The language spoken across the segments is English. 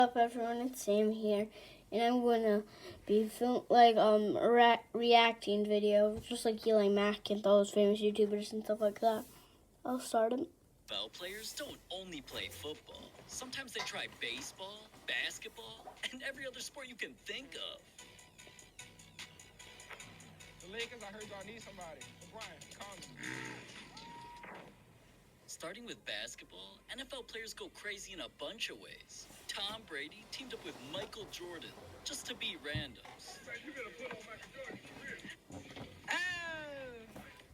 Up everyone, it's Sam here, and I'm gonna be reacting video, just like Eli Mack and all those famous YouTubers and stuff like that. I'll start it. NFL players don't only play football. Sometimes they try baseball, basketball, and every other sport you can think of. The Lakers, I heard y'all need somebody. Brian, call me. Starting with basketball, NFL players go crazy in a bunch of ways. Tom Brady teamed up with Michael Jordan just to beat randoms. You better put on Michael Jordan, for real.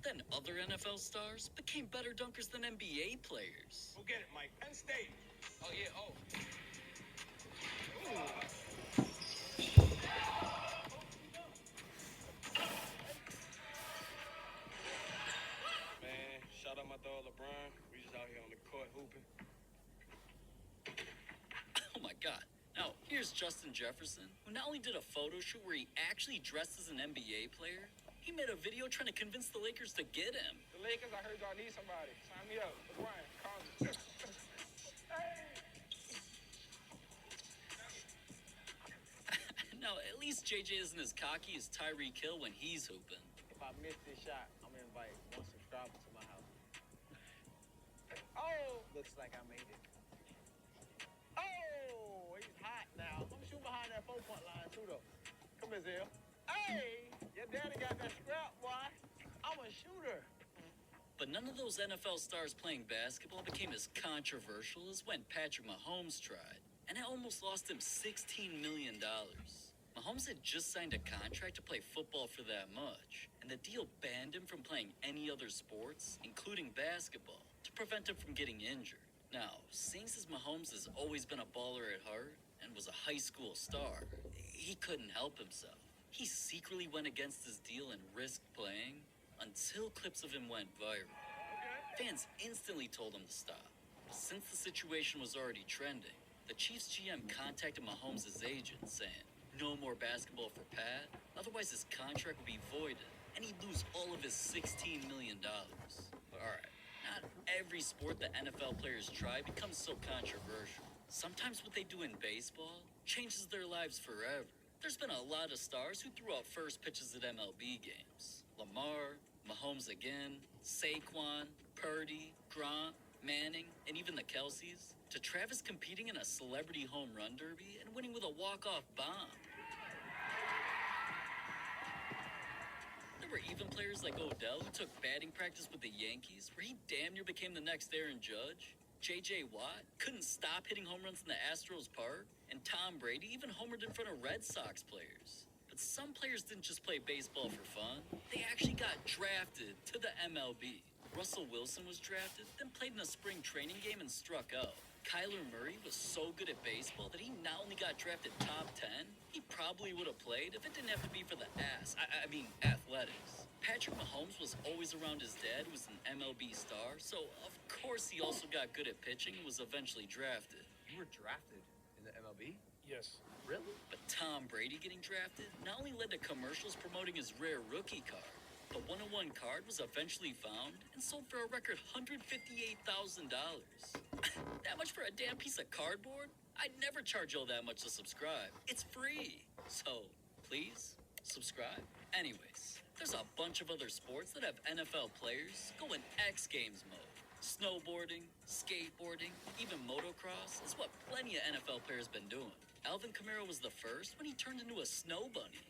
Then other NFL stars became better dunkers than NBA players. Go get it, Mike. Penn State. Oh, yeah, oh. Man, shout out my dog LeBron. We just out here on the court hooping. Oh my God. Now, here's Justin Jefferson, who not only did a photo shoot where he actually dressed as an NBA player, he made a video trying to convince the Lakers to get him. The Lakers, I heard y'all need somebody. Sign me up. Brian, call me. Now, at least JJ isn't as cocky as Tyreek Hill when he's hooping. If I miss this shot, I'm gonna invite one subscriber to my house. Oh, looks like I made it. Oh, he's hot now. I'm shooting behind that 4-point line too, though. Come here, Zell. Hey, your daddy got that scrap, boy. I'm a shooter. But none of those NFL stars playing basketball became as controversial as when Patrick Mahomes tried, and it almost lost him $16 million. Mahomes had just signed a contract to play football for that much, and the deal banned him from playing any other sports, including basketball, to prevent him from getting injured. Now, seeing as Mahomes has always been a baller at heart and was a high school star, he couldn't help himself. He secretly went against his deal and risked playing until clips of him went viral. Fans instantly told him to stop. Since the situation was already trending, the Chiefs GM contacted Mahomes' agent saying, no more basketball for Pat, otherwise his contract would be voided and he'd lose all of his $16 million. But alright, not every sport that NFL players try becomes so controversial. Sometimes what they do in baseball changes their lives forever. There's been a lot of stars who threw out first pitches at MLB games. Lamar, Mahomes again, Saquon, Purdy, Gronk, Manning, and even the Kelce's, to Travis competing in a celebrity home run derby and winning with a walk-off bomb. There were even players like Odell who took batting practice with the Yankees, where he damn near became the next Aaron Judge. J.J. Watt couldn't stop hitting home runs in the Astros park, and Tom Brady even homered in front of Red Sox players. But some players didn't just play baseball for fun. They actually got drafted to the MLB. Russell Wilson was drafted, then played in a spring training game and struck out. Kyler Murray was so good at baseball that he not only got drafted top 10, he probably would have played if it didn't have to be for the athletics. Patrick Mahomes was always around his dad, who was an MLB star, so of course he also got good at pitching and was eventually drafted. You were drafted in the MLB? Yes. Really? But Tom Brady getting drafted not only led to commercials promoting his rare rookie card, the 101 card was eventually found and sold for a record $158,000. That much for a damn piece of cardboard? I'd never charge y'all that much to subscribe. It's free. So, please, subscribe. Anyways, there's a bunch of other sports that have NFL players going X Games mode. Snowboarding, skateboarding, even motocross is what plenty of NFL players been doing. Alvin Kamara was the first when he turned into a snow bunny.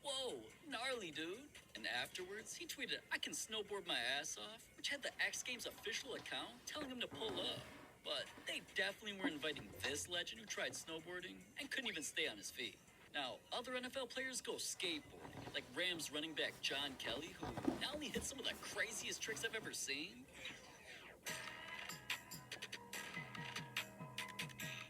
Whoa, gnarly, dude. And afterwards, he tweeted, I can snowboard my ass off, which had the X Games official account telling him to pull up. But they definitely weren't inviting this legend who tried snowboarding and couldn't even stay on his feet. Now, other NFL players go skateboarding, like Rams running back John Kelly, who not only hit some of the craziest tricks I've ever seen,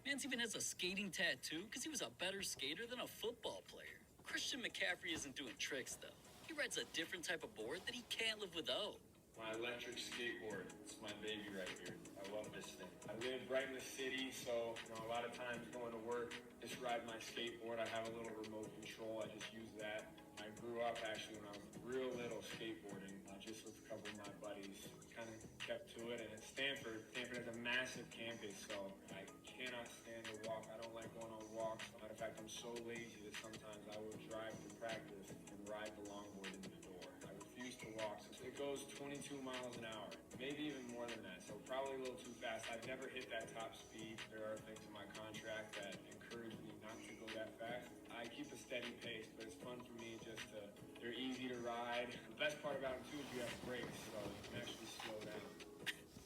Man's even has a skating tattoo because he was a better skater than a football player. Christian McCaffrey isn't doing tricks, though. He rides a different type of board that he can't live without. My electric skateboard. It's my baby right here. I love this thing. I live right in the city, so a lot of times going to work, just ride my skateboard. I have a little remote control. I just use that. I grew up actually when I was real little skateboarding, just with a couple of my buddies. Kind of kept to it. And at Stanford has a massive campus, so I cannot stand to walk. I don't like going on walks. Matter of fact, I'm so lazy that sometimes I will drive to practice and ride the longboard into the door. I refuse to walk. So it goes 22 miles an hour, maybe even more than that. So probably a little too fast. I've never hit that top speed. There are things in my contract that encourage me not to go that fast. I keep a steady pace, but it's fun for me just to, they're easy to ride. The best part about them too is you have brakes, so you can actually slow down.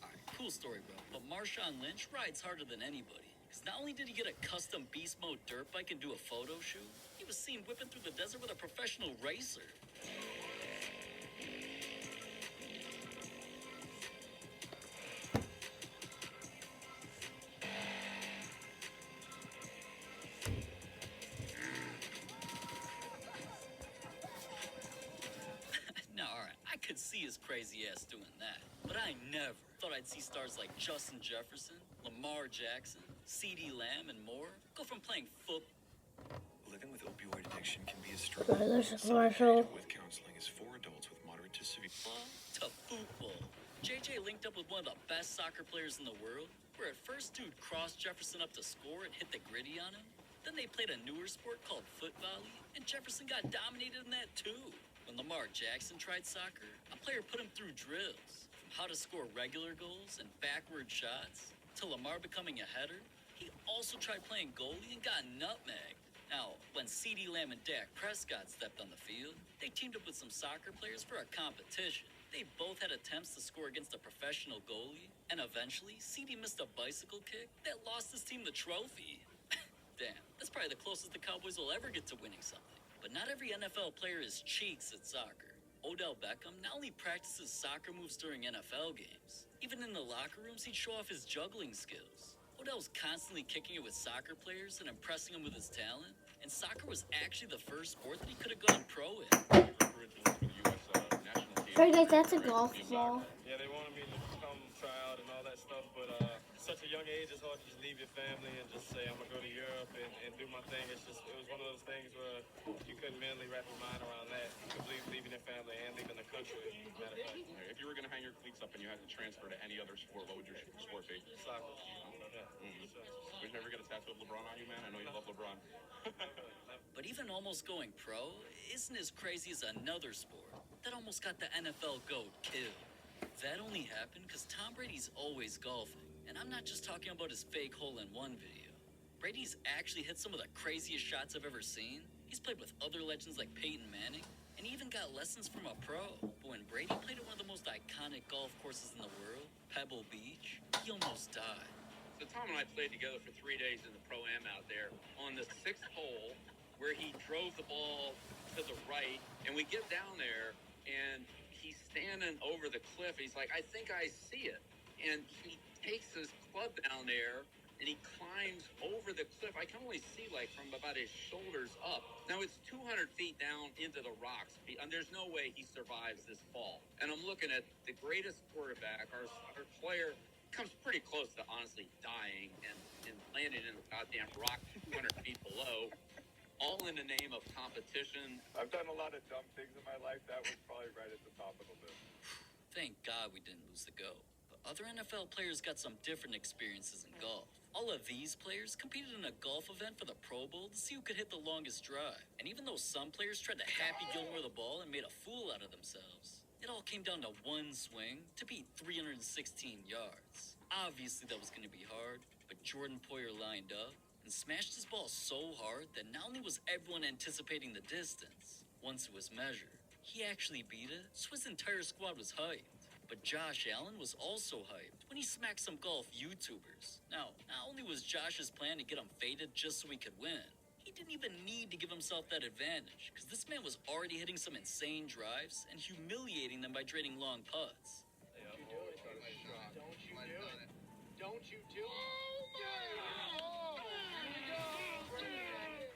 Alright, cool story, bro. But Marshawn Lynch rides harder than anybody. Because not only did he get a custom beast mode dirt bike and do a photo shoot, he was seen whipping through the desert with a professional racer. Now, alright, I could see his crazy ass doing that. But I never thought I'd see stars like Justin Jefferson, Lamar Jackson, CeeDee Lamb, and more go from playing football Living with opioid addiction can be a Okay, struggle. there's a commercial. With counseling is for adults with moderate to severe. to football. JJ linked up with one of the best soccer players in the world, where at first dude crossed Jefferson up to score and hit the gritty on him. Then they played a newer sport called foot volley, and Jefferson got dominated in that too. When Lamar Jackson tried soccer, a player put him through drills, from how to score regular goals and backward shots, to Lamar becoming a header. He also tried playing goalie and got nutmegged. Now, when CeeDee Lamb and Dak Prescott stepped on the field, they teamed up with some soccer players for a competition. They both had attempts to score against a professional goalie, and eventually, CeeDee missed a bicycle kick that lost his team the trophy. Damn, that's probably the closest the Cowboys will ever get to winning something. But not every NFL player is cheats at soccer. Odell Beckham not only practices soccer moves during NFL games, even in the locker rooms, he'd show off his juggling skills. Odell's constantly kicking it with soccer players and impressing them with his talent, and soccer was actually the first sport that he could have gone pro in. Sorry guys, that's a golf ball. Yeah, they wanted me to come try out and all that stuff, but such a young age, it's hard to just leave your family and just say, I'm going to go to Europe and do my thing. It was one of those things where you couldn't mentally wrap your mind around that. Leaving your family and leaving the country, matter of fact. If you were going to hang your cleats up and you had to transfer to any other sport, what would your sport be? Soccer. Would you never get a tattoo of LeBron on you, man? I know you love LeBron. But even almost going pro isn't as crazy as another sport that almost got the NFL GOAT killed. That only happened because Tom Brady's always golfing. And I'm not just talking about his fake hole-in-one video. Brady's actually hit some of the craziest shots I've ever seen. He's played with other legends like Peyton Manning, and he even got lessons from a pro. But when Brady played at one of the most iconic golf courses in the world, Pebble Beach, he almost died. So Tom and I played together for 3 days in the Pro-Am out there on the 6th hole where he drove the ball to the right, and we get down there, and he's standing over the cliff. He's like, I think I see it. And he takes his club down there, and he climbs over the cliff. I can only see, like, from about his shoulders up. Now, it's 200 feet down into the rocks, and there's no way he survives this fall. And I'm looking at the greatest quarterback, our player, comes pretty close to honestly dying and landing in the goddamn rock 200 feet below, all in the name of competition. I've done a lot of dumb things in my life. That was probably right at the top of the list. Thank God we didn't lose the GOAT. But other NFL players got some different experiences in golf. All of these players competed in a golf event for the Pro Bowl to see who could hit the longest drive. And even though some players tried to Happy Gilmore the ball and made a fool out of themselves, it all came down to one swing to beat 316 yards. Obviously that was going to be hard, but Jordan Poyer lined up and smashed his ball so hard that not only was everyone anticipating the distance, once it was measured, he actually beat it, so his entire squad was hyped. But Josh Allen was also hyped when he smacked some golf YouTubers. Now, not only was Josh's plan to get him faded just so he could win, he didn't even need to give himself that advantage, because this man was already hitting some insane drives and humiliating them by draining long putts. Don't you do it.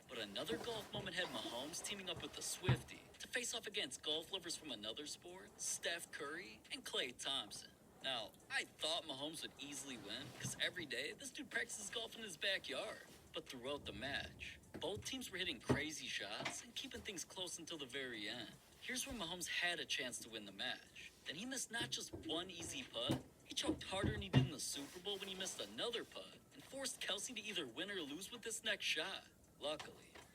But another golf moment had Mahomes teaming up with the Swiftie to face off against golf lovers from another sport, Steph Curry and Klay Thompson. Now, I thought Mahomes would easily win, because every day this dude practices golf in his backyard. But throughout the match, both teams were hitting crazy shots and keeping things close until the very end. Here's where Mahomes had a chance to win the match. Then he missed not just one easy putt, he choked harder than he did in the Super Bowl when he missed another putt and forced Kelsey to either win or lose with this next shot. Luckily,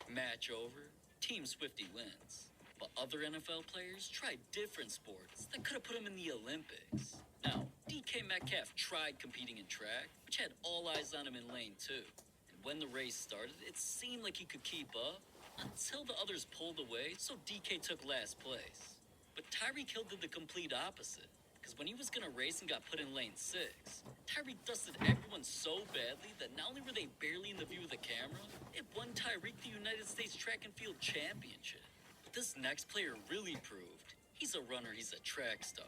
match over, Team Swifty wins. But other NFL players tried different sports that could have put him in the Olympics. Now, DK Metcalf tried competing in track, which had all eyes on him in lane 2. And when the race started, it seemed like he could keep up until the others pulled away, so DK took last place. But Tyreek Hill did the complete opposite, because when he was going to race and got put in lane 6, Tyreek dusted everyone so badly that not only were they barely in the view of the camera, it won Tyreek the United States Track and Field Championship. But this next player really proved he's a runner, he's a track star.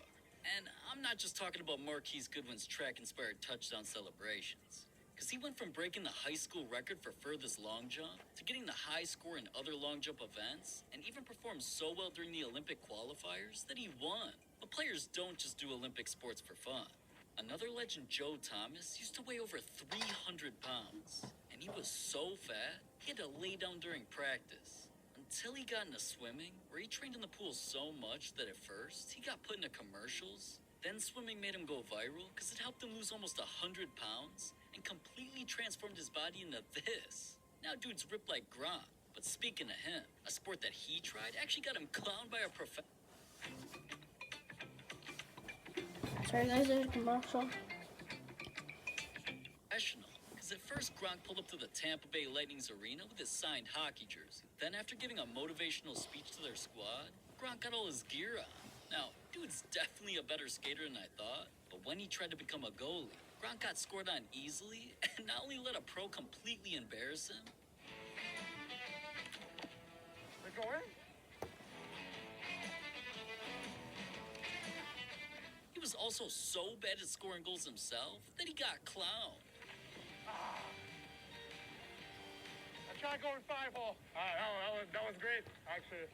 And I'm not just talking about Marquise Goodwin's track-inspired touchdown celebrations, because he went from breaking the high school record for furthest long jump to getting the high score in other long jump events, and even performed so well during the Olympic qualifiers that he won. But players don't just do Olympic sports for fun. Another legend, Joe Thomas, used to weigh over 300 pounds, and he was so fat, he had to lay down during practice. Until he got into swimming, where he trained in the pool so much that at first, he got put into commercials. Then swimming made him go viral because it helped him lose almost 100 pounds and completely transformed his body into this. Now dude's ripped like Gronk. But speaking of him, a sport that he tried actually got him clowned by a Sorry guys, there's a commercial. professional. Because at first Gronk pulled up to the Tampa Bay Lightning's arena with his signed hockey jersey. Then after giving a motivational speech to their squad, Gronk got all his gear on. Now, dude's definitely a better skater than I thought, but when he tried to become a goalie, Gronk got scored on easily and not only let a pro completely embarrass him, We go in? he was also so bad at scoring goals himself that he got clowned. I tried going 5-hole. That was great, actually.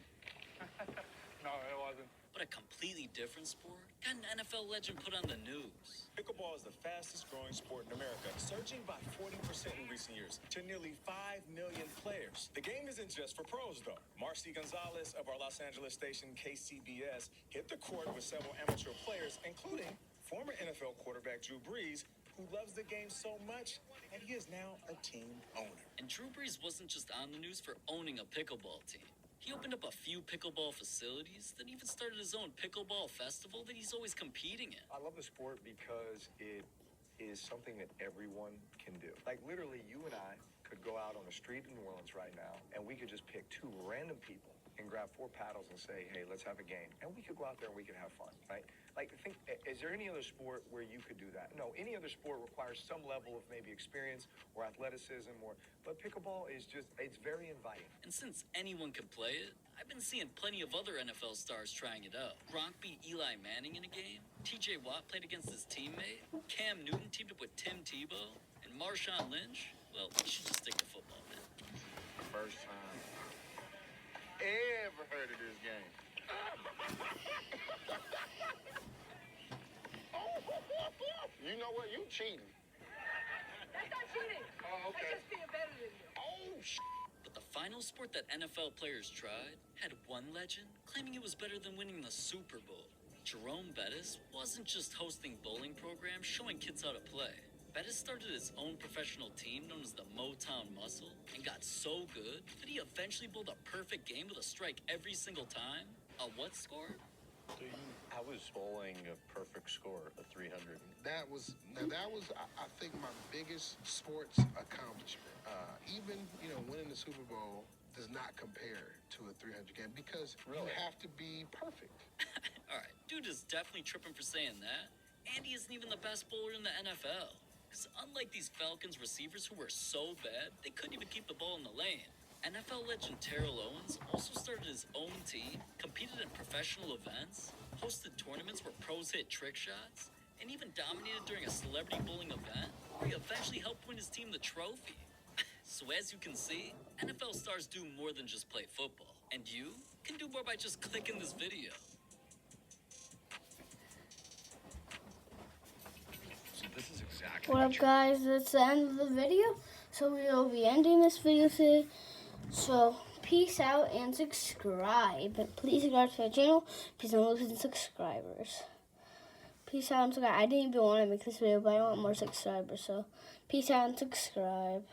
No, it wasn't. But a completely different sport got an NFL legend put on the news. Pickleball is the fastest growing sport in America, surging by 40% in recent years to nearly 5 million players. The game isn't just for pros, though. Marcy Gonzalez of our Los Angeles station KCBS hit the court with several amateur players, including former NFL quarterback Drew Brees, who loves the game so much, and he is now a team owner. And Drew Brees wasn't just on the news for owning a pickleball team. He opened up a few pickleball facilities, then even started his own pickleball festival that he's always competing in. I love the sport because it is something that everyone can do. Like literally, you and I could go out on the street in New Orleans right now, and we could just pick 2 random people and grab 4 paddles and say, hey, let's have a game. And we could go out there and we could have fun, right? Like, think, is there any other sport where you could do that? No, any other sport requires some level of maybe experience or athleticism, but pickleball is just, it's very inviting. And since anyone can play it, I've been seeing plenty of other NFL stars trying it out. Gronk beat Eli Manning in a game, TJ Watt played against his teammate, Cam Newton teamed up with Tim Tebow, and Marshawn Lynch, well, you should just stick to football, man. First time ever heard of this game. You know what? You cheating. That's not cheating. Oh, okay. That's just being better than you. Oh, But the final sport that NFL players tried had one legend claiming it was better than winning the Super Bowl. Jerome Bettis wasn't just hosting bowling programs showing kids how to play. Bettis started his own professional team known as the Motown Muscle and got so good that he eventually bowled a perfect game with a strike every single time. A what score? I was bowling a perfect score of 300. That was, I think, my biggest sports accomplishment. Even, winning the Super Bowl does not compare to a 300 game because you have to be perfect. All right, dude is definitely tripping for saying that. And he isn't even the best bowler in the NFL. Because unlike these Falcons receivers who were so bad, they couldn't even keep the ball in the lane. NFL legend Terrell Owens also started his own team, competed in professional events, hosted tournaments where pros hit trick shots, and even dominated during a celebrity bowling event where he eventually helped win his team the trophy. So as you can see, NFL stars do more than just play football. And you can do more by just clicking this video. So this is exactly What up guys, that's the end of the video. So we will be ending this video today. So, peace. peace out and subscribe. Please subscribe to my channel. Please don't lose subscribers. Peace out and subscribe. I didn't even want to make this video, but I want more subscribers. So peace out and subscribe.